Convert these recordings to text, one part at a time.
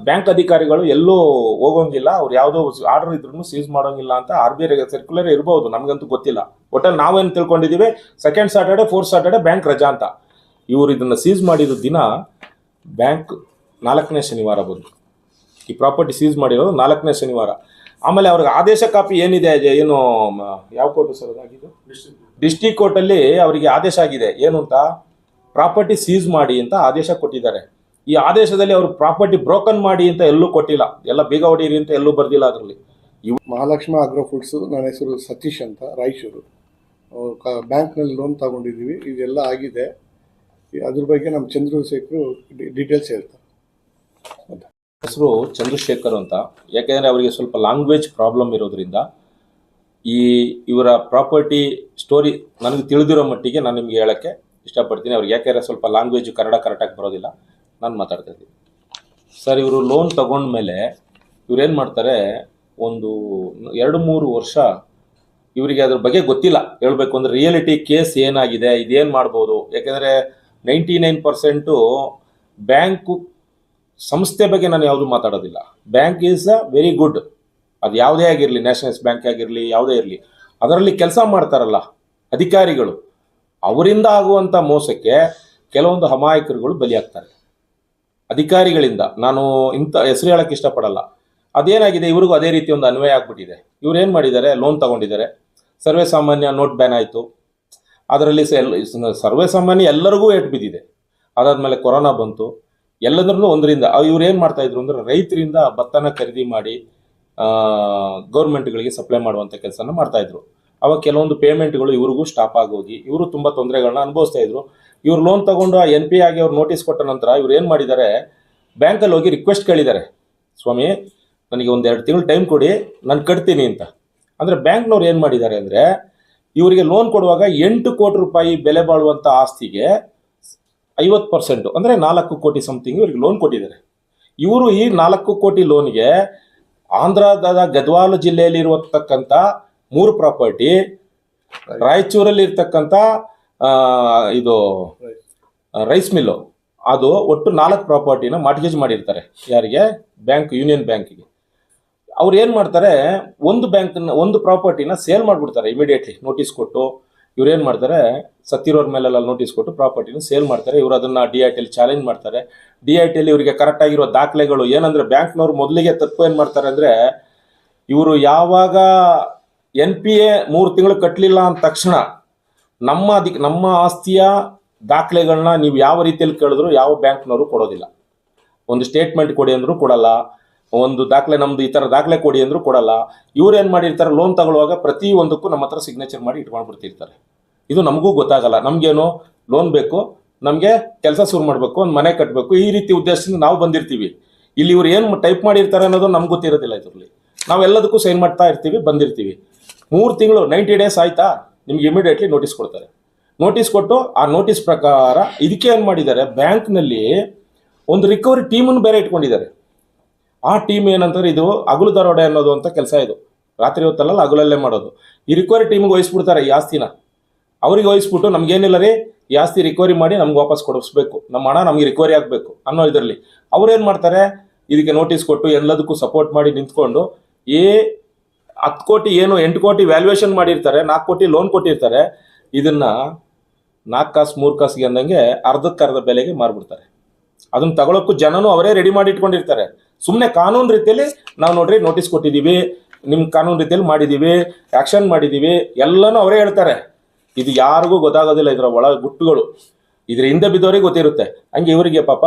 Bank ಅಧಿಕಾರಿಗಳು ಎಲ್ಲೂ ಹೋಗೋಂಗಿಲ್ಲ, ಅವ್ರು ಯಾವುದೋ ಆರ್ಡರ್ ಇದ್ರೂ ಸೀಸ್ ಮಾಡೋಂಗಿಲ್ಲ ಅಂತ RBI ಸರ್ಕ್ಯುಲರ್ ಇರ್ಬೋದು, ನಮಗಂತೂ ಗೊತ್ತಿಲ್ಲ. ಒಟ್ಟಲ್ಲಿ ನಾವೇನು ತಿಳ್ಕೊಂಡಿದ್ದೀವಿ, second Saturday fourth Saturday bank ರಜಾ ಅಂತ. ಇವರು ಇದನ್ನು ಸೀಸ್ ಮಾಡಿದ ದಿನ ಬ್ಯಾಂಕ್ 4ನೇ ಶನಿವಾರ ಬಂತು. ಈ ಪ್ರಾಪರ್ಟಿ ಸೀಸ್ ಮಾಡಿರೋದು 4ನೇ ಶನಿವಾರ. ಆಮೇಲೆ ಅವ್ರಿಗೆ ಆದೇಶ ಕಾಪಿ ಏನಿದೆ, ಏನು ಯಾವ ಕೋರ್ಟು ಸರ್ ಅದಾಗಿದ್ದು, ಡಿಸ್ಟ್ರಿಕ್ಟ್ ಕೋರ್ಟಲ್ಲಿ ಅವರಿಗೆ ಆದೇಶ ಆಗಿದೆ. ಏನು ಅಂತ, ಪ್ರಾಪರ್ಟಿ ಸೀಸ್ ಮಾಡಿ ಅಂತ ಆದೇಶ ಕೊಟ್ಟಿದ್ದಾರೆ. ಈ ಆದೇಶದಲ್ಲಿ ಅವರು ಪ್ರಾಪರ್ಟಿ ಬ್ರೋಕನ್ ಮಾಡಿ ಅಂತ ಎಲ್ಲೂ ಕೊಟ್ಟಿಲ್ಲ, ಎಲ್ಲ ಬೀಗ ಹೊಡೀರಿ ಅಂತ ಎಲ್ಲೂ ಬರ್ದಿಲ್ಲ ಅದರಲ್ಲಿ. ಮಹಾಲಕ್ಷ್ಮ ಆಗ್ರೋ ಫುಡ್ಸು, ನನ್ನ ಹೆಸರು ಸತೀಶ್ ಅಂತ, ರಾಯಚೂರು. ಬ್ಯಾಂಕ್ನಲ್ಲಿ ಲೋನ್ ತಗೊಂಡಿದ್ದೀವಿ, ಇದೆಲ್ಲ ಆಗಿದೆ. ಅದ್ರ ಬಗ್ಗೆ ನಮ್ಮ ಚಂದ್ರಶೇಖರ್ ಡೀಟೇಲ್ಸ್ ಹೇಳ್ತಾರೆ. ಹೆಸರು ಚಂದ್ರಶೇಖರ್ ಅಂತ. ಯಾಕೆಂದರೆ ಅವರಿಗೆ ಸ್ವಲ್ಪ ಲ್ಯಾಂಗ್ವೇಜ್ ಪ್ರಾಬ್ಲಮ್ ಇರೋದ್ರಿಂದ ಇವರ ಪ್ರಾಪರ್ಟಿ ಸ್ಟೋರಿ ನನಗೆ ತಿಳಿದಿರೋ ಮಟ್ಟಿಗೆ ನಾನು ನಿಮಗೆ ಹೇಳೋಕ್ಕೆ ಇಷ್ಟಪಡ್ತೀನಿ. ಅವ್ರಿಗೆ ಯಾಕೆಂದರೆ ಸ್ವಲ್ಪ ಲ್ಯಾಂಗ್ವೇಜು ಕನ್ನಡ ಕರೆಕ್ಟಾಗಿ ಬರೋದಿಲ್ಲ, ನಾನು ಮಾತಾಡ್ತಾ ಇದ್ದೀನಿ. ಸರ್, ಇವರು ಲೋನ್ ತಗೊಂಡ್ಮೇಲೆ ಇವ್ರೇನು ಮಾಡ್ತಾರೆ, ಒಂದು 2-3 ವರ್ಷ ಇವರಿಗೆ ಅದ್ರ ಬಗ್ಗೆ ಗೊತ್ತಿಲ್ಲ. ಹೇಳಬೇಕು ಅಂದರೆ ರಿಯಾಲಿಟಿ ಕೇಸ್ ಏನಾಗಿದೆ, ಇದೇನು ಮಾಡ್ಬೋದು. ಯಾಕೆಂದರೆ 99% ಬ್ಯಾಂಕು ಸಂಸ್ಥೆ ಬಗ್ಗೆ ನಾನು ಯಾವುದೂ ಮಾತಾಡೋದಿಲ್ಲ. Bank is a very good. ಅದು ಯಾವುದೇ ಆಗಿರಲಿ, ನ್ಯಾಷನಲೈಸ್ ಬ್ಯಾಂಕ್ ಆಗಿರಲಿ, ಯಾವುದೇ ಇರಲಿ, ಅದರಲ್ಲಿ ಕೆಲಸ ಮಾಡ್ತಾರಲ್ಲ ಅಧಿಕಾರಿಗಳು, ಅವರಿಂದ ಆಗುವಂಥ ಮೋಸಕ್ಕೆ ಕೆಲವೊಂದು ಅಮಾಯಕರುಗಳು ಬಲಿಯಾಗ್ತಾರೆ ಅಧಿಕಾರಿಗಳಿಂದ. ನಾನು ಇಂಥ ಹೆಸರು ಹೇಳೋಕ್ಕೆ ಇಷ್ಟಪಡಲ್ಲ. ಅದೇನಾಗಿದೆ, ಇವ್ರಿಗೂ ಅದೇ ರೀತಿ ಒಂದು ಅನ್ವಯ ಆಗ್ಬಿಟ್ಟಿದೆ. ಇವ್ರು ಏನು ಮಾಡಿದ್ದಾರೆ, ಲೋನ್ ತಗೊಂಡಿದ್ದಾರೆ. ಸರ್ವೇ ಸಾಮಾನ್ಯ ನೋಟ್ ಬ್ಯಾನ್ ಆಯಿತು. ಅದರಲ್ಲಿ ಸರ್ವೇ ಸಾಮಾನ್ಯ ಎಲ್ಲರಿಗೂ ಏಟು ಬಿದ್ದಿದೆ. ಅದಾದಮೇಲೆ ಕೊರೋನಾ ಬಂತು. ಎಲ್ಲದ್ರೂ ಒಂದರಿಂದ ಇವ್ರು ಏನು ಮಾಡ್ತಾಯಿದ್ರು ಅಂದರೆ, ರೈತರಿಂದ ಭತ್ತನ ಖರೀದಿ ಮಾಡಿ ಗೌರ್ಮೆಂಟ್ಗಳಿಗೆ ಸಪ್ಲೈ ಮಾಡುವಂಥ ಕೆಲಸನ ಮಾಡ್ತಾಯಿದ್ರು. ಅವಾಗ ಕೆಲವೊಂದು ಪೇಮೆಂಟ್ಗಳು ಇವ್ರಿಗೂ ಸ್ಟಾಪ್ ಆಗೋಗಿ ಇವರು ತುಂಬ ತೊಂದರೆಗಳನ್ನ ಅನುಭವಿಸ್ತಾ ಇದ್ರು. ಇವ್ರು ಲೋನ್ ತಗೊಂಡು NPA ಆಗಿ ಅವ್ರು ನೋಟಿಸ್ ಕೊಟ್ಟ ನಂತರ ಇವ್ರು ಏನು ಮಾಡಿದ್ದಾರೆ, ಬ್ಯಾಂಕಲ್ಲಿ ಹೋಗಿ ರಿಕ್ವೆಸ್ಟ್ ಕೇಳಿದ್ದಾರೆ, ಸ್ವಾಮಿ ನನಗೆ 1-2 ತಿಂಗಳು ಟೈಮ್ ಕೊಡಿ, ನಾನು ಕಟ್ತೀನಿ ಅಂತ. ಅಂದರೆ ಬ್ಯಾಂಕ್ನವ್ರು ಏನು ಮಾಡಿದ್ದಾರೆ ಅಂದರೆ, ಇವರಿಗೆ ಲೋನ್ ಕೊಡುವಾಗ 8 ಕೋಟಿ ರೂಪಾಯಿ ಬೆಲೆ ಬಾಳುವಂಥ ಆಸ್ತಿಗೆ 50% ಅಂದರೆ 4 ಕೋಟಿ ಸಮಥಿಂಗ್ ಇವರಿಗೆ ಲೋನ್ ಕೊಟ್ಟಿದ್ದಾರೆ. ಇವರು ಈ 4 ಕೋಟಿ ಲೋನ್ಗೆ ಆಂಧ್ರದ ಗದ್ವಾಲ ಜಿಲ್ಲೆಯಲ್ಲಿ ಇರತಕ್ಕಂಥ 3 ಪ್ರಾಪರ್ಟಿ, ರಾಯಚೂರಲ್ಲಿ ಇರ್ತಕ್ಕಂಥ ಇದು ರೈಸ್ ಮಿಲ್ಲು, ಅದು ಒಟ್ಟು 4 ಪ್ರಾಪರ್ಟಿನ ಮಾರ್ಟ್ಗೇಜ್ ಮಾಡಿರ್ತಾರೆ. ಯಾರಿಗೆ? ಬ್ಯಾಂಕ್, ಯೂನಿಯನ್ ಬ್ಯಾಂಕಿಗೆ. ಅವ್ರು ಏನು ಮಾಡ್ತಾರೆ, ಒಂದು ಪ್ರಾಪರ್ಟಿನ ಸೇಲ್ ಮಾಡಿಬಿಡ್ತಾರೆ ಇಮಿಡಿಯೇಟ್ಲಿ ನೋಟಿಸ್ ಕೊಟ್ಟು. ಇವ್ರು ಏನು ಮಾಡ್ತಾರೆ, ಸತ್ತಿರೋರ ಮೇಲೆಲ್ಲ ನೋಟಿಸ್ ಕೊಟ್ಟು ಪ್ರಾಪರ್ಟಿನ ಸೇಲ್ ಮಾಡ್ತಾರೆ. ಇವರು ಅದನ್ನು DITಯಲ್ಲಿ ಚಾಲೆಂಜ್ ಮಾಡ್ತಾರೆ. DITಯಲ್ಲಿ ಇವರಿಗೆ ಕರೆಕ್ಟಾಗಿರೋ ದಾಖಲೆಗಳು ಏನಂದರೆ, ಬ್ಯಾಂಕ್ನವ್ರು ಮೊದಲಿಗೆ ತಪ್ಪು ಏನು ಮಾಡ್ತಾರೆ ಅಂದರೆ, ಇವರು ಯಾವಾಗ NPA 3 ತಿಂಗಳು ಕಟ್ಟಲಿಲ್ಲ ಅಂದ ತಕ್ಷಣ ನಮ್ಮ ಆಸ್ತಿಯ ದಾಖಲೆಗಳನ್ನ ನೀವು ಯಾವ ರೀತಿಯಲ್ಲಿ ಕೇಳಿದ್ರು ಯಾವ ಬ್ಯಾಂಕ್ನವರು ಕೊಡೋದಿಲ್ಲ. ಒಂದು ಸ್ಟೇಟ್ಮೆಂಟ್ ಕೊಡಿ ಅಂದರೂ ಕೊಡಲ್ಲ, ಒಂದು ದಾಖಲೆ ನಮ್ಮದು ಈ ಥರ ದಾಖಲೆ ಕೊಡಿ ಅಂದರೂ ಕೊಡಲ್ಲ. ಇವ್ರು ಏನು ಮಾಡಿರ್ತಾರೆ, ಲೋನ್ ತಗೊಳ್ಳುವಾಗ ಪ್ರತಿಯೊಂದಕ್ಕೂ ನಮ್ಮ ಹತ್ರ ಸಿಗ್ನೇಚರ್ ಮಾಡಿ ಇಟ್ಕೊಂಡ್ಬಿಡ್ತಿರ್ತಾರೆ. ಇದು ನಮಗೂ ಗೊತ್ತಾಗಲ್ಲ. ನಮಗೇನು ಲೋನ್ ಬೇಕು, ನಮಗೆ ಕೆಲಸ ಶುರು ಮಾಡಬೇಕು, ಒಂದು ಮನೆ ಕಟ್ಟಬೇಕು, ಈ ರೀತಿ ಉದ್ದೇಶದಿಂದ ನಾವು ಬಂದಿರ್ತೀವಿ. ಇಲ್ಲಿ ಇವ್ರು ಏನು ಟೈಪ್ ಮಾಡಿರ್ತಾರೆ ಅನ್ನೋದು ನಮ್ಗೆ ಗೊತ್ತಿರೋದಿಲ್ಲ. ಇದರಲ್ಲಿ ನಾವೆಲ್ಲದಕ್ಕೂ ಸೈನ್ ಮಾಡ್ತಾ ಇರ್ತೀವಿ, ಬಂದಿರ್ತೀವಿ. 3 ತಿಂಗಳು 90 ಡೇಸ್ ಆಯಿತಾ, ನಿಮ್ಗೆ ಇಮಿಡಿಯೇಟ್ಲಿ ನೋಟಿಸ್ ಕೊಡ್ತಾರೆ. ನೋಟಿಸ್ ಕೊಟ್ಟು ಆ ನೋಟಿಸ್ ಪ್ರಕಾರ ಇದಕ್ಕೆ ಏನು ಮಾಡಿದ್ದಾರೆ, ಬ್ಯಾಂಕ್ನಲ್ಲಿ ಒಂದು ರಿಕವರಿ ಟೀಮನ್ನು ಬೇರೆ ಇಟ್ಕೊಂಡಿದ್ದಾರೆ. ಆ ಟೀಮ್ ಏನಂತಾರೆ, ಇದು ಹಗಲು ದರೋಡೆ ಅನ್ನೋದು ಅಂತ ಕೆಲಸ. ಇದು ರಾತ್ರಿ ಹೊತ್ತಲ್ಲ, ಹಗಲಲ್ಲೇ ಮಾಡೋದು. ಈ ರಿಕವರಿ ಟೀಮಿಗೆ ವಹಿಸ್ಬಿಡ್ತಾರೆ ಈ ಆಸ್ತಿನ. ಅವ್ರಿಗೆ ವಹಿಸ್ಬಿಟ್ಟು, ನಮಗೇನಿಲ್ಲ ರೀ, ಈ ಆಸ್ತಿ ರಿಕವರಿ ಮಾಡಿ ನಮ್ಗೆ ವಾಪಸ್ ಕೊಡಿಸ್ಬೇಕು, ನಮ್ಮ ಹಣ ನಮಗೆ ರಿಕವರಿ ಆಗಬೇಕು ಅನ್ನೋ ಇದರಲ್ಲಿ ಅವ್ರೇನು ಮಾಡ್ತಾರೆ, ಇದಕ್ಕೆ ನೋಟಿಸ್ ಕೊಟ್ಟು ಎಲ್ಲದಕ್ಕೂ ಸಪೋರ್ಟ್ ಮಾಡಿ ನಿಂತ್ಕೊಂಡು 10 ಕೋಟಿ ಏನು 8 ಕೋಟಿ ವ್ಯಾಲ್ಯೂಯೇಷನ್ ಮಾಡಿರ್ತಾರೆ, 4 ಕೋಟಿ ಲೋನ್ ಕೊಟ್ಟಿರ್ತಾರೆ. ಇದನ್ನು 4 ಕಾಸು 3 ಕಾಸಿಗೆ ಅಂದಂಗೆ ಅರ್ಧಕ್ಕರ್ಧ ಬೆಲೆಗೆ ಮಾರ್ಬಿಡ್ತಾರೆ. ಅದನ್ನು ತಗೊಳ್ಳೋಕ್ಕೂ ಜನನೂ ಅವರೇ ರೆಡಿ ಮಾಡಿ ಇಟ್ಕೊಂಡಿರ್ತಾರೆ. ಸುಮ್ಮನೆ ಕಾನೂನು ರೀತಿಯಲ್ಲಿ ನಾವು ನೋಡ್ರಿ ನೋಟಿಸ್ ಕೊಟ್ಟಿದ್ದೀವಿ, ನಿಮ್ಮ ಕಾನೂನು ರೀತಿಯಲ್ಲಿ ಮಾಡಿದ್ದೀವಿ, ಆ್ಯಕ್ಷನ್ ಮಾಡಿದ್ದೀವಿ, ಎಲ್ಲನೂ ಅವರೇ ಹೇಳ್ತಾರೆ. ಇದು ಯಾರಿಗೂ ಗೊತ್ತಾಗೋದಿಲ್ಲ, ಇದರ ಒಳ ಗುಟ್ಟುಗಳು ಇದ್ರ ಹಿಂದೆ ಬಿದ್ದವರಿಗೆ ಗೊತ್ತಿರುತ್ತೆ. ಹಂಗೆ ಇವರಿಗೆ ಪಾಪ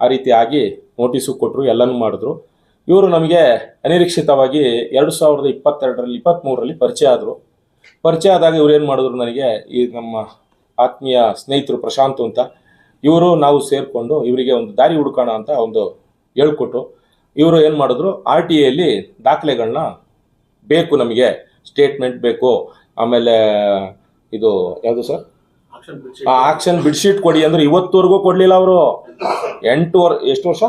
ಆ ರೀತಿ ಆಗಿ ನೋಟಿಸು ಕೊಟ್ಟರು, ಎಲ್ಲನೂ ಮಾಡಿದ್ರು. ಇವರು ನಮಗೆ ಅನಿರೀಕ್ಷಿತವಾಗಿ 2022-23ರಲ್ಲಿ ಪರಿಚಯ ಆದರು. ಪರಿಚಯ ಆದಾಗ ಇವ್ರು ಏನು ಮಾಡಿದ್ರು, ನನಗೆ ಈ ನಮ್ಮ ಆತ್ಮೀಯ ಸ್ನೇಹಿತರು ಪ್ರಶಾಂತ್ ಅಂತ, ಇವರು ನಾವು ಸೇರಿಕೊಂಡು ಇವರಿಗೆ ಒಂದು ದಾರಿ ಹುಡುಕೋಣ ಅಂತ ಒಂದು ಹೇಳ್ಕೊಟ್ಟು, ಇವರು ಏನು ಮಾಡಿದ್ರು, RTIಯಲ್ಲಿ ದಾಖಲೆಗಳನ್ನ ಬೇಕು, ನಮಗೆ ಸ್ಟೇಟ್ಮೆಂಟ್ ಬೇಕು, ಆಮೇಲೆ ಇದು ಯಾವುದು ಸರ್, ಆಕ್ಷನ್ ಬಿಡ್ಶೀಟ್ ಕೊಡಿ ಅಂದ್ರೆ ಇವತ್ತುವರೆಗೂ ಕೊಡಲಿಲ್ಲ ಅವರು. 8 ವರ್ಷ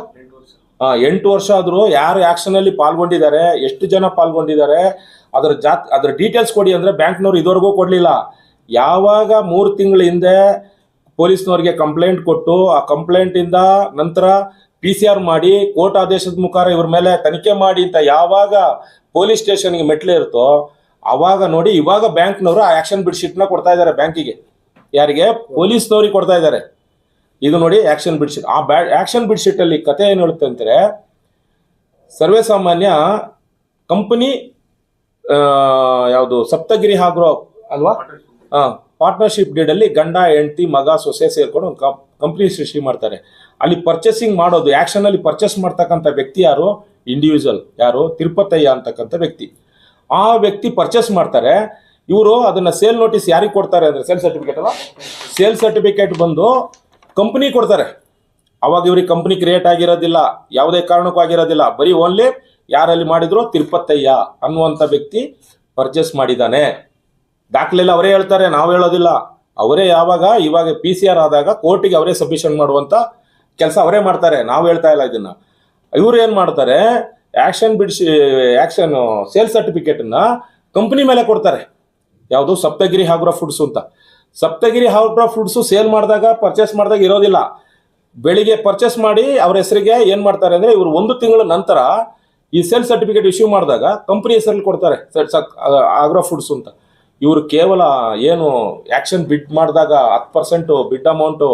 8 ವರ್ಷ ಆದರೂ ಯಾರು ಆ್ಯಕ್ಷನಲ್ಲಿ ಪಾಲ್ಗೊಂಡಿದ್ದಾರೆ, ಎಷ್ಟು ಜನ ಪಾಲ್ಗೊಂಡಿದ್ದಾರೆ, ಅದರ ಡೀಟೇಲ್ಸ್ ಕೊಡಿ ಅಂದರೆ ಬ್ಯಾಂಕ್ನವ್ರು ಇದುವರೆಗೂ ಕೊಡಲಿಲ್ಲ. ಯಾವಾಗ 3 ತಿಂಗಳ ಹಿಂದೆ ಪೊಲೀಸ್ನವ್ರಿಗೆ ಕಂಪ್ಲೇಂಟ್ ಕೊಟ್ಟು, ಆ ಕಂಪ್ಲೇಂಟಿಂದ ನಂತರ PCR ಮಾಡಿ ಕೋರ್ಟ್ ಆದೇಶದ ಮುಖಾಂತರ ಇವ್ರ ಮೇಲೆ ತನಿಖೆ ಮಾಡಿ ಅಂತ ಯಾವಾಗ ಪೊಲೀಸ್ ಸ್ಟೇಷನ್ಗೆ ಮೆಟ್ಲೆ ಇರುತ್ತೋ ಅವಾಗ ನೋಡಿ ಇವಾಗ ಬ್ಯಾಂಕ್ನವರು ಆ ಆಕ್ಷನ್ ಬಿಡ್ ಶೀಟ್ನ ಕೊಡ್ತಾ ಇದ್ದಾರೆ ಬ್ಯಾಂಕಿಗೆ. ಯಾರಿಗೆ? ಪೊಲೀಸ್ನವ್ರಿಗೆ ಕೊಡ್ತಾ ಇದ್ದಾರೆ. ಇದು ನೋಡಿ ಆಕ್ಷನ್ ಬಿಡ್ ಶೀಟ್. ಆ ಆಕ್ಷನ್ ಬಿಡ್ ಶೀಟ್ ಅಲ್ಲಿ ಕತೆ ಏನು ಹೇಳುತ್ತೆ ಅಂತಾರೆ, ಸರ್ವೇ ಸಾಮಾನ್ಯ ಕಂಪನಿ ಯಾವುದು ಸಪ್ತಗಿರಿ ಆಗ್ರೋ ಅಲ್ವಾ, ಪಾರ್ಟ್ನರ್ಶಿಪ್ ಡೀಡ್ ಅಲ್ಲಿ ಗಂಡ ಹೆಂಡತಿ ಮಗ ಸೊಸೆ ಸೇರ್ಕೊಂಡು ಒಂದು ಕಂಪ್ನಿ ಸೃಷ್ಟಿ ಮಾಡ್ತಾರೆ. ಅಲ್ಲಿ ಪರ್ಚೇಸಿಂಗ್ ಮಾಡೋದು ಆಕ್ಷನ್ ಅಲ್ಲಿ ಪರ್ಚೇಸ್ ಮಾಡ್ತಕ್ಕಂಥ ವ್ಯಕ್ತಿ ಯಾರು? ಇಂಡಿವಿಜುವಲ್. ಯಾರು? ತಿರುಪತಯ್ಯ ಅಂತಕ್ಕಂಥ ವ್ಯಕ್ತಿ. ಆ ವ್ಯಕ್ತಿ ಪರ್ಚೇಸ್ ಮಾಡ್ತಾರೆ. ಇವರು ಅದನ್ನ ಸೇಲ್ ನೋಟಿಸ್ ಯಾರಿಗೆ ಕೊಡ್ತಾರೆ ಅಂದ್ರೆ, ಸೇಲ್ ಸರ್ಟಿಫಿಕೇಟ್ ಅಲ್ಲ, ಸೇಲ್ ಸರ್ಟಿಫಿಕೇಟ್ ಬಂದು ಕಂಪನಿ ಕೊಡ್ತಾರೆ. ಅವಾಗ ಇವ್ರಿಗೆ ಕಂಪನಿ ಕ್ರಿಯೇಟ್ ಆಗಿರೋದಿಲ್ಲ, ಯಾವುದೇ ಕಾರಣಕ್ಕೂ ಆಗಿರೋದಿಲ್ಲ. ಬರೀ ಓನ್ಲಿ ಯಾರಲ್ಲಿ ಮಾಡಿದ್ರು ತಿರುಪತಯ್ಯ ಅನ್ನುವಂಥ ವ್ಯಕ್ತಿ ಪರ್ಚೇಸ್ ಮಾಡಿದ್ದಾನೆ. ದಾಖಲೆಲ್ಲ ಅವರೇ ಹೇಳ್ತಾರೆ, ನಾವು ಹೇಳೋದಿಲ್ಲ. ಅವರೇ ಇವಾಗ PCR ಆದಾಗ ಕೋರ್ಟಿಗೆ ಅವರೇ ಸಬ್ಮಿಷನ್ ಮಾಡುವಂಥ ಕೆಲಸ ಅವರೇ ಮಾಡ್ತಾರೆ, ನಾವು ಹೇಳ್ತಾ ಇಲ್ಲ ಇದನ್ನ. ಇವ್ರು ಏನು ಮಾಡ್ತಾರೆ, ಆಕ್ಷನ್ ಸೇಲ್ ಸರ್ಟಿಫಿಕೇಟನ್ನು ಕಂಪನಿ ಮೇಲೆ ಕೊಡ್ತಾರೆ. ಯಾವುದು? ಸಪ್ತಗಿರಿ ಆಗ್ರೋ ಫುಡ್ಸು ಅಂತ. ಸಪ್ತಗಿರಿ ಆಗ್ರೋ ಫುಡ್ಸು ಸೇಲ್ ಮಾಡಿದಾಗ ಪರ್ಚೇಸ್ ಮಾಡಿದಾಗ ಇರೋದಿಲ್ಲ. ಬೆಳಿಗ್ಗೆ ಪರ್ಚೇಸ್ ಮಾಡಿ ಅವ್ರ ಹೆಸರಿಗೆ ಏನು ಮಾಡ್ತಾರೆ ಅಂದರೆ, ಇವರು 1 ತಿಂಗಳ ನಂತರ ಈ ಸೇಲ್ ಸರ್ಟಿಫಿಕೇಟ್ ಇಶ್ಯೂ ಮಾಡಿದಾಗ ಕಂಪನಿ ಹೆಸರಲ್ಲಿ ಕೊಡ್ತಾರೆ ಆಗ್ರೋ ಫುಡ್ಸು ಅಂತ. ಇವರು ಕೇವಲ ಏನು ಆಕ್ಷನ್ ಬಿಡ್ ಮಾಡಿದಾಗ 10% ಬಿಡ್ ಅಮೌಂಟು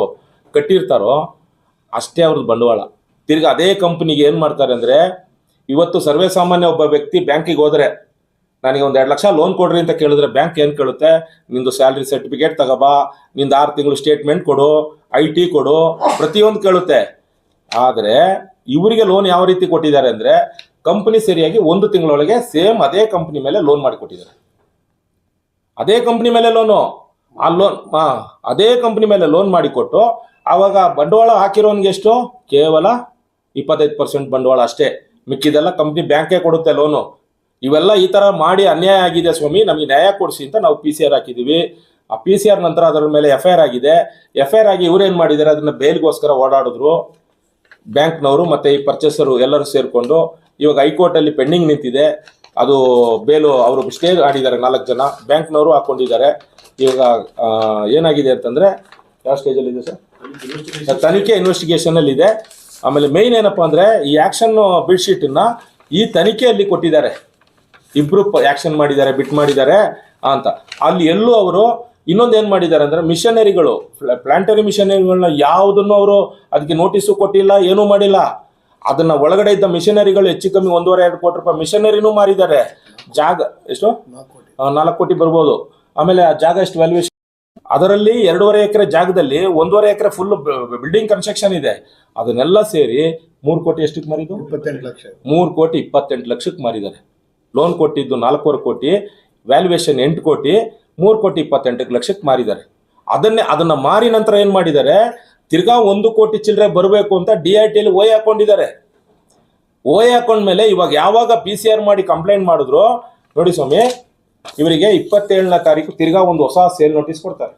ಕಟ್ಟಿರ್ತಾರೋ ಅಷ್ಟೇ ಅವ್ರದ್ದು ಬಂಡವಾಳ. ತಿರ್ಗಿ ಅದೇ ಕಂಪ್ನಿಗೆ ಏನು ಮಾಡ್ತಾರೆ ಅಂದರೆ, ಇವತ್ತು ಸರ್ವೇ ಸಾಮಾನ್ಯ ಒಬ್ಬ ವ್ಯಕ್ತಿ ಬ್ಯಾಂಕಿಗೆ ಹೋದರೆ ನನಗೆ ಒಂದು 2 ಲಕ್ಷ ಲೋನ್ ಕೊಡ್ರಿ ಅಂತ ಕೇಳಿದ್ರೆ ಬ್ಯಾಂಕ್ ಏನು ಕೇಳುತ್ತೆ? ನಿಂದು ಸ್ಯಾಲ್ರಿ ಸರ್ಟಿಫಿಕೇಟ್ ತಗೋಬಾ, ನಿಂದು 6 ತಿಂಗಳು ಸ್ಟೇಟ್ಮೆಂಟ್ ಕೊಡು, IT ಕೊಡು, ಪ್ರತಿಯೊಂದು ಕೇಳುತ್ತೆ. ಆದರೆ ಇವರಿಗೆ ಲೋನ್ ಯಾವ ರೀತಿ ಕೊಟ್ಟಿದ್ದಾರೆ ಅಂದರೆ, ಕಂಪನಿ ಸರಿಯಾಗಿ 1 ತಿಂಗಳೊಳಗೆ ಸೇಮ್ ಅದೇ ಕಂಪ್ನಿ ಮೇಲೆ ಲೋನ್ ಮಾಡಿಕೊಟ್ಟಿದ್ದಾರೆ. ಅದೇ ಕಂಪ್ನಿ ಮೇಲೆ ಲೋನು, ಅದೇ ಕಂಪ್ನಿ ಮೇಲೆ ಲೋನ್ ಮಾಡಿಕೊಟ್ಟು ಆವಾಗ ಬಂಡವಾಳ ಹಾಕಿರೋನ್ಗೆ ಎಷ್ಟು? ಕೇವಲ 25% ಬಂಡವಾಳ ಅಷ್ಟೇ. ಮಿಕ್ಕಿದೆಲ್ಲ ಕಂಪ್ನಿ ಬ್ಯಾಂಕೇ ಕೊಡುತ್ತೆ ಲೋನು. ಇವೆಲ್ಲ ಈ ಥರ ಮಾಡಿ ಅನ್ಯಾಯ ಆಗಿದೆ ಸ್ವಾಮಿ, ನಮಗೆ ನ್ಯಾಯ ಕೊಡಿಸಿ ಅಂತ ನಾವು PCR ಹಾಕಿದ್ದೀವಿ. ಆ PCR ನಂತರ ಅದರ ಮೇಲೆ FIR ಆಗಿದೆ. FIR ಆಗಿ ಇವ್ರೇನು ಮಾಡಿದ್ದಾರೆ, ಅದನ್ನು ಬೇಲ್ಗೋಸ್ಕರ ಓಡಾಡಿದ್ರು ಬ್ಯಾಂಕ್ನವರು ಮತ್ತು ಈ ಪರ್ಚೇಸರು ಎಲ್ಲರೂ ಸೇರಿಕೊಂಡು. ಇವಾಗ ಹೈಕೋರ್ಟಲ್ಲಿ ಪೆಂಡಿಂಗ್ ನಿಂತಿದೆ ಅದು ಬೇಲು. ಅವರು ಸ್ಟೇ ಆಡಿದ್ದಾರೆ 4 ಜನ, ಬ್ಯಾಂಕ್ನವರು ಹಾಕ್ಕೊಂಡಿದ್ದಾರೆ. ಇವಾಗ ಏನಾಗಿದೆ ಅಂತಂದರೆ, ಯಾವ ಸ್ಟೇಜಲ್ಲಿದೆ ಸರ್? ತನಿಖೆ ಇನ್ವೆಸ್ಟಿಗೇಷನಲ್ಲಿದೆ. ಆಮೇಲೆ ಮೇಯ್ನ್ ಏನಪ್ಪ ಅಂದರೆ, ಈ ಆ್ಯಕ್ಷನ್ ಬಿಡ್ ಶೀಟನ್ನು ಈ ತನಿಖೆಯಲ್ಲಿ ಕೊಟ್ಟಿದ್ದಾರೆ. ಇಬ್ಬರು ಆ್ಯಕ್ಷನ್ ಮಾಡಿದ್ದಾರೆ, ಬಿಟ್ ಮಾಡಿದ್ದಾರೆ ಅಂತ. ಅಲ್ಲಿ ಎಲ್ಲೂ ಅವರು ಇನ್ನೊಂದು ಏನು ಮಾಡಿದ್ದಾರೆ ಅಂದರೆ, ಮಿಷನರಿಗಳು, ಪ್ಲಾಂಟರಿ ಮಿಷನರಿಗಳನ್ನ ಯಾವುದನ್ನು ಅವರು ಅದಕ್ಕೆ ನೋಟಿಸು ಕೊಟ್ಟಿಲ್ಲ, ಏನೂ ಮಾಡಿಲ್ಲ. ಅದನ್ನು ಒಳಗಡೆ ಇದ್ದ ಮಿಷನರಿಗಳು ಹೆಚ್ಚು ಕಮ್ಮಿ 1.5-2 ಕೋಟಿ ರೂಪಾಯಿ ಮಿಷನರಿನೂ ಮಾರಿದ್ದಾರೆ. ಜಾಗ ಎಷ್ಟು? 4 ಕೋಟಿ ಬರ್ಬೋದು. ಆಮೇಲೆ ಆ ಜಾಗ ಎಷ್ಟು ವ್ಯಾಲ್ಯೂಯೇಷನ್? ಅದರಲ್ಲಿ 2.5 ಎಕರೆ ಜಾಗದಲ್ಲಿ 1.5 ಎಕರೆ ಫುಲ್ ಬಿಲ್ಡಿಂಗ್ ಕನ್ಸ್ಟ್ರಕ್ಷನ್ ಇದೆ. ಅದನ್ನೆಲ್ಲ ಸೇರಿ 3 ಕೋಟಿ ಎಷ್ಟಕ್ಕೆ ಮಾರಿದ್ದು? 28 ಲಕ್ಷ. 3 ಕೋಟಿ 28 ಲಕ್ಷಕ್ಕೆ ಮಾರಿದ್ದಾರೆ. ಲೋನ್ ಕೊಟ್ಟಿದ್ದು 4.5 ಕೋಟಿ, ವ್ಯಾಲ್ಯೂಯೇಷನ್ 8 ಕೋಟಿ, 3 ಕೋಟಿ 28 ಲಕ್ಷಕ್ಕೆ ಮಾರಿದ್ದಾರೆ. ಅದನ್ನ ಮಾರಿ ನಂತರ ಏನು ಮಾಡಿದ್ದಾರೆ, ತಿರ್ಗಾ 1 ಕೋಟಿ ಚಿಲ್ಲರೆ ಬರಬೇಕು ಅಂತ DITಯಲ್ಲಿ OA ಹಾಕೊಂಡಿದ್ದಾರೆ. OA ಹಾಕೊಂಡ್ಮೇಲೆ ಇವಾಗ ಯಾವಾಗ PCR ಮಾಡಿ ಕಂಪ್ಲೇಂಟ್ ಮಾಡಿದ್ರು ನೋಡಿ ಸ್ವಾಮಿ, ಇವರಿಗೆ 27ನೇ ತಾರೀಕು ತಿರ್ಗಾ ಒಂದು ಹೊಸ ಸೇಲ್ ನೋಟಿಸ್ ಕೊಡ್ತಾರೆ.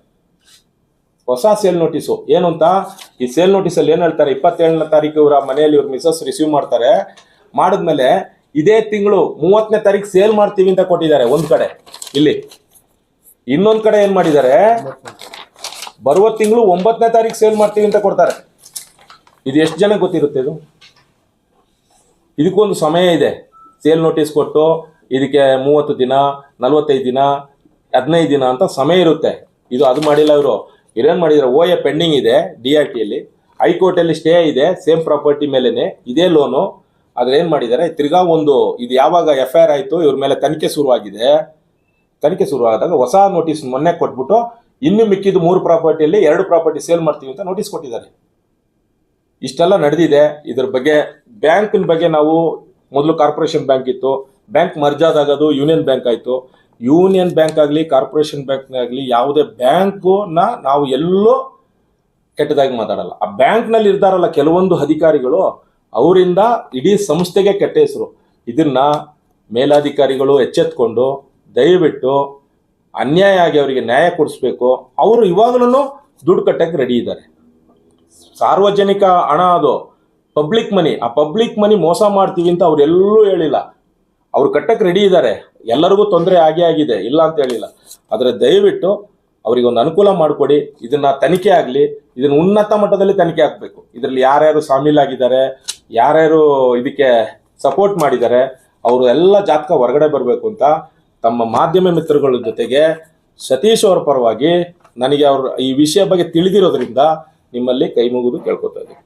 ಹೊಸ ಸೇಲ್ ನೋಟಿಸು ಏನು ಅಂತ, ಈ ಸೇಲ್ ನೋಟಿಸಲ್ಲಿ ಏನು ಹೇಳ್ತಾರೆ, 27ನೇ ತಾರೀಕು ಇವರ ಮನೆಯಲ್ಲಿ ಇವ್ರ ಮಿಸಸ್ ರಿಸೀವ್ ಮಾಡ್ತಾರೆ. ಮಾಡಿದ್ಮೇಲೆ ಇದೇ ತಿಂಗಳು 30ನೇ ತಾರೀಕು ಸೇಲ್ ಮಾಡ್ತೀವಿ ಅಂತ ಕೊಟ್ಟಿದ್ದಾರೆ ಒಂದು ಕಡೆ. ಇಲ್ಲಿ ಇನ್ನೊಂದು ಕಡೆ ಏನು ಮಾಡಿದ್ದಾರೆ, ಬರುವ ತಿಂಗಳು 9ನೇ ತಾರೀಕು ಸೇಲ್ ಮಾಡ್ತೀವಿ ಅಂತ ಕೊಡ್ತಾರೆ. ಇದು ಎಷ್ಟು ಜನ ಗೊತ್ತಿರುತ್ತೆ? ಇದಕ್ಕೊಂದು ಸಮಯ ಇದೆ. ಸೇಲ್ ನೋಟಿಸ್ ಕೊಟ್ಟು ಇದಕ್ಕೆ 30 ದಿನ, 45 ದಿನ, 15 ದಿನ ಅಂತ ಸಮಯ ಇರುತ್ತೆ. ಅದು ಮಾಡಿಲ್ಲ ಇವರು. ಇವ್ರೇನು ಮಾಡಿದ್ದಾರೆ, OA ಪೆಂಡಿಂಗ್ ಇದೆ DITಯಲ್ಲಿ, ಹೈಕೋರ್ಟಲ್ಲಿ ಸ್ಟೇ ಇದೆ ಸೇಮ್ ಪ್ರಾಪರ್ಟಿ ಮೇಲೇ ಇದೇ ಲೋನು. ಆದ್ರೆ ಏನು ಮಾಡಿದ್ದಾರೆ, ತಿರ್ಗಾ ಇದು ಯಾವಾಗ FIR ಆಯಿತು ಇವ್ರ ಮೇಲೆ ತನಿಖೆ ಶುರುವಾಗಿದೆ. ತನಿಖೆ ಶುರುವಾದಾಗ ಹೊಸ ನೋಟಿಸ್ ಮೊನ್ನೆ ಕೊಟ್ಬಿಟ್ಟು ಇನ್ನು ಮಿಕ್ಕಿದ್ದು 3 ಪ್ರಾಪರ್ಟಿಯಲ್ಲಿ 2 ಪ್ರಾಪರ್ಟಿ ಸೇಲ್ ಮಾಡ್ತೀವಿ ಅಂತ ನೋಟಿಸ್ ಕೊಟ್ಟಿದ್ದಾರೆ. ಇಷ್ಟೆಲ್ಲ ನಡೆದಿದೆ. ಇದ್ರ ಬಗ್ಗೆ ಬ್ಯಾಂಕಿನ ಬಗ್ಗೆ ನಾವು ಮೊದಲು ಕಾರ್ಪೊರೇಷನ್ ಬ್ಯಾಂಕ್ ಇತ್ತು, ಬ್ಯಾಂಕ್ ಮರ್ಜ್ ಆದಾಗದು ಯೂನಿಯನ್ ಬ್ಯಾಂಕ್ ಆಯಿತು. ಯೂನಿಯನ್ ಬ್ಯಾಂಕ್ ಆಗಲಿ ಕಾರ್ಪೊರೇಷನ್ ಬ್ಯಾಂಕ್ ಆಗಲಿ ಯಾವುದೇ ಬ್ಯಾಂಕನ್ನ ನಾವು ಎಲ್ಲೂ ಕೆಟ್ಟದಾಗಿ ಮಾತಾಡಲ್ಲ. ಆ ಬ್ಯಾಂಕ್ನಲ್ಲಿ ಇರ್ತಾರಲ್ಲ ಕೆಲವೊಂದು ಅಧಿಕಾರಿಗಳು, ಅವರಿಂದ ಇಡೀ ಸಂಸ್ಥೆಗೆ ಕೆಟ್ಟ ಹೆಸರು. ಇದನ್ನ ಮೇಲಾಧಿಕಾರಿಗಳು ಎಚ್ಚೆತ್ಕೊಂಡು ದಯವಿಟ್ಟು ಅನ್ಯಾಯ ಆಗಿ ಅವರಿಗೆ ನ್ಯಾಯ ಕೊಡಿಸ್ಬೇಕು. ಅವರು ಇವಾಗಲೂ ದುಡ್ಡು ಕಟ್ಟಕ್ಕೆ ರೆಡಿ ಇದ್ದಾರೆ. ಸಾರ್ವಜನಿಕ ಹಣ, ಅದು ಪಬ್ಲಿಕ್ ಮನಿ. ಆ ಪಬ್ಲಿಕ್ ಮನಿ ಮೋಸ ಮಾಡ್ತೀವಿ ಅಂತ ಅವರೆಲ್ಲೂ ಹೇಳಿಲ್ಲ. ಅವ್ರು ಕಟ್ಟಕ್ಕೆ ರೆಡಿ ಇದ್ದಾರೆ. ಎಲ್ಲರಿಗೂ ತೊಂದರೆ ಆಗಿದೆ, ಇಲ್ಲ ಅಂತ ಹೇಳಿಲ್ಲ. ಆದರೆ ದಯವಿಟ್ಟು ಅವರಿಗೆ ಒಂದು ಅನುಕೂಲ ಮಾಡಿಕೊಡಿ. ಇದನ್ನ ತನಿಖೆ ಆಗಲಿ, ಇದನ್ನ ಉನ್ನತ ಮಟ್ಟದಲ್ಲಿ ತನಿಖೆ ಆಗಬೇಕು. ಇದರಲ್ಲಿ ಯಾರ್ಯಾರು ಶಾಮೀಲಾಗಿದ್ದಾರೆ, ಯಾರ್ಯಾರು ಇದಕ್ಕೆ ಸಪೋರ್ಟ್ ಮಾಡಿದ್ದಾರೆ, ಅವರು ಎಲ್ಲ ಜಾತಕ ಹೊರಗಡೆ ಬರಬೇಕು ಅಂತ ತಮ್ಮ ಮಾಧ್ಯಮ ಮಿತ್ರಗಳ ಜೊತೆಗೆ ಸತೀಶ್ ಅವರ ಪರವಾಗಿ ನನಗೆ ಈ ವಿಷಯ ಬಗ್ಗೆ ತಿಳಿದಿರೋದ್ರಿಂದ ನಿಮ್ಮಲ್ಲಿ ಕೈ ಮುಗಿದು ಕೇಳ್ಕೊತಾ ಇದ್ದೀನಿ.